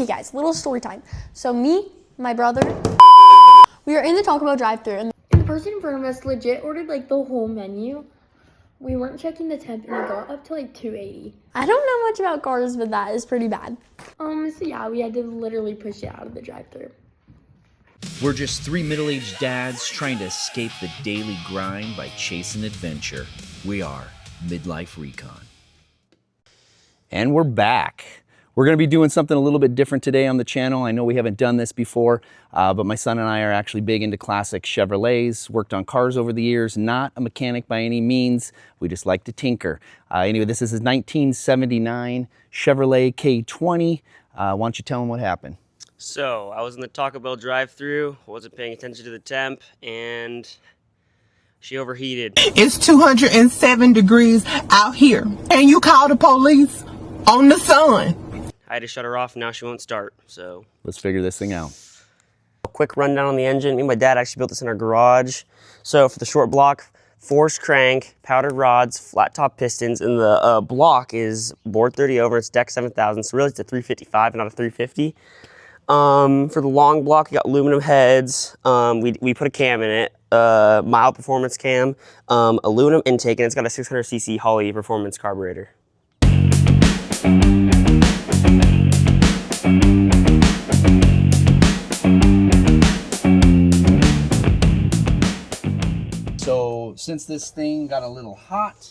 Okay guys, little story time. So me, my brother, we were in the Taco Bell drive-thru and the person in front of us legit ordered like the whole menu. We weren't checking the temp and it got up to like 280. I don't know much about cars, but that is pretty bad. So yeah, we had to literally push it out of the drive-thru. We're just three middle-aged dads trying to escape the daily grind by chasing adventure. We are Midlife Recon. And we're back. We're going to be doing something a little bit different today on the channel. I know we haven't done this before, but my son and I are actually big into classic Chevrolets, worked on cars over the years, not a mechanic by any means. We just like to tinker. Anyway, this is his 1979 Chevrolet K20. Why don't you tell him what happened? So, I was in the Taco Bell drive-thru, wasn't paying attention to the temp, and she overheated. It's 207 degrees out here, and you call the police on the sun. I had to shut her off, and now she won't start, so. Let's figure this thing out. A quick rundown on the engine. Me and my dad actually built this in our garage. So for the short block, forced crank, powdered rods, flat top pistons, and the block is bored 30 over, it's deck 7000, so really it's a 355 and not a 350. For the long block, we got aluminum heads. We put a cam in it, mild performance cam, aluminum intake, and it's got a 600cc Holley performance carburetor. So since this thing got a little hot,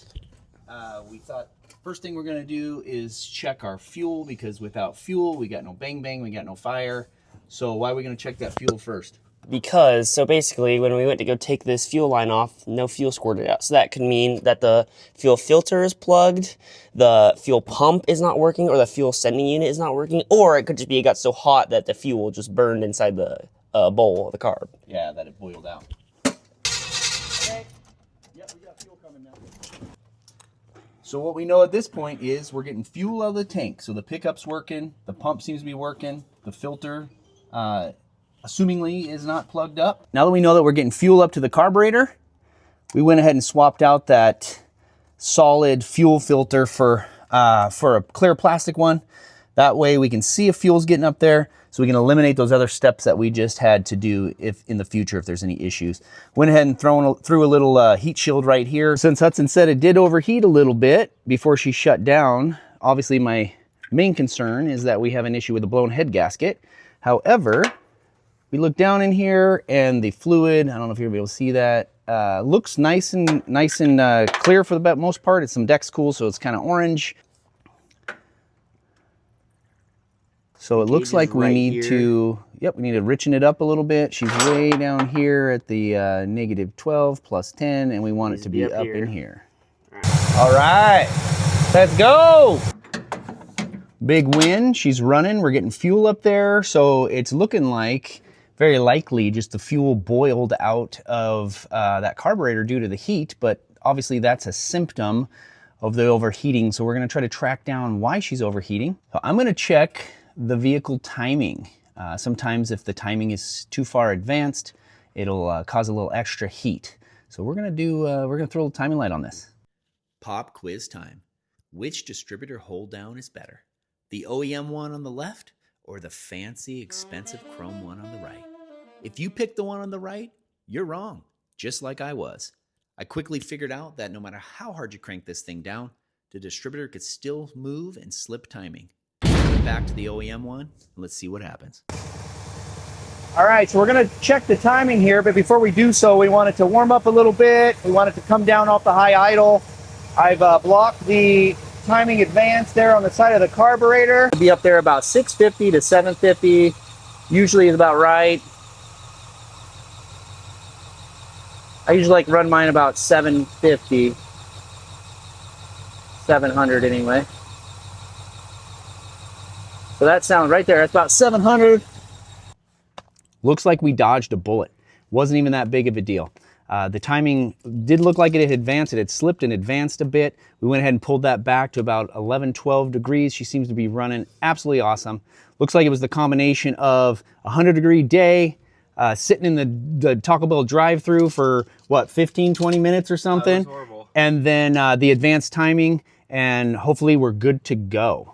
we thought first thing we're gonna do is check our fuel, because without fuel, we got no bang bang, we got no fire. So why are we gonna check that fuel first? Because, so basically, when we went to go take this fuel line off, no fuel squirted out. So that could mean that the fuel filter is plugged, the fuel pump is not working, or the fuel sending unit is not working, or it could just be it got so hot that the fuel just burned inside the bowl of the carb. Yeah, that it boiled out. Okay. Yep, we got fuel coming now. So what we know at this point is we're getting fuel out of the tank. So the pickup's working, the pump seems to be working, the filter, assumingly is not plugged up. Now that we know that we're getting fuel up to the carburetor, we went ahead and swapped out that solid fuel filter for a clear plastic one. That way we can see if fuel's getting up there, so we can eliminate those other steps that we just had to do if in the future if there's any issues. Went ahead and threw a little heat shield right here. Since Hudson said it did overheat a little bit before she shut down, obviously my main concern is that we have an issue with the blown head gasket. However, we look down in here and the fluid, I don't know if you're gonna be able to see that, looks nice and clear for the most part. It's some Dex Cool, so it's kind of orange. So it looks like we need to, we need to richen it up a little bit. She's way down here at the -12 plus 10, and we want it to be up in here. All right, let's go. Big win, she's running, we're getting fuel up there. So it's looking like, very likely, just the fuel boiled out of that carburetor due to the heat, but obviously that's a symptom of the overheating. So we're gonna try to track down why she's overheating. So I'm gonna check the vehicle timing. Sometimes if the timing is too far advanced, it'll cause a little extra heat. So we're gonna throw a little timing light on this. Pop quiz time. Which distributor hold down is better? The OEM one on the left or the fancy expensive chrome one on the right? If you pick the one on the right, you're wrong, just like I was. I quickly figured out that no matter how hard you crank this thing down, the distributor could still move and slip timing. Back to the OEM one, and let's see what happens. All right, so we're gonna check the timing here, but before we do so, we want it to warm up a little bit. We want it to come down off the high idle. I've blocked the timing advance there on the side of the carburetor. It'll be up there about 650 to 750, usually is about right. I usually like run mine about 750, 700 anyway. So that sound right there, that's about 700. Looks like we dodged a bullet. Wasn't even that big of a deal. The timing did look like it had advanced. It had slipped and advanced a bit. We went ahead and pulled that back to about 11, 12 degrees. She seems to be running absolutely awesome. Looks like it was the combination of a 100-degree day, sitting in the Taco Bell drive-thru for, what, 15, 20 minutes or something? That was horrible. And then the advanced timing, and hopefully we're good to go.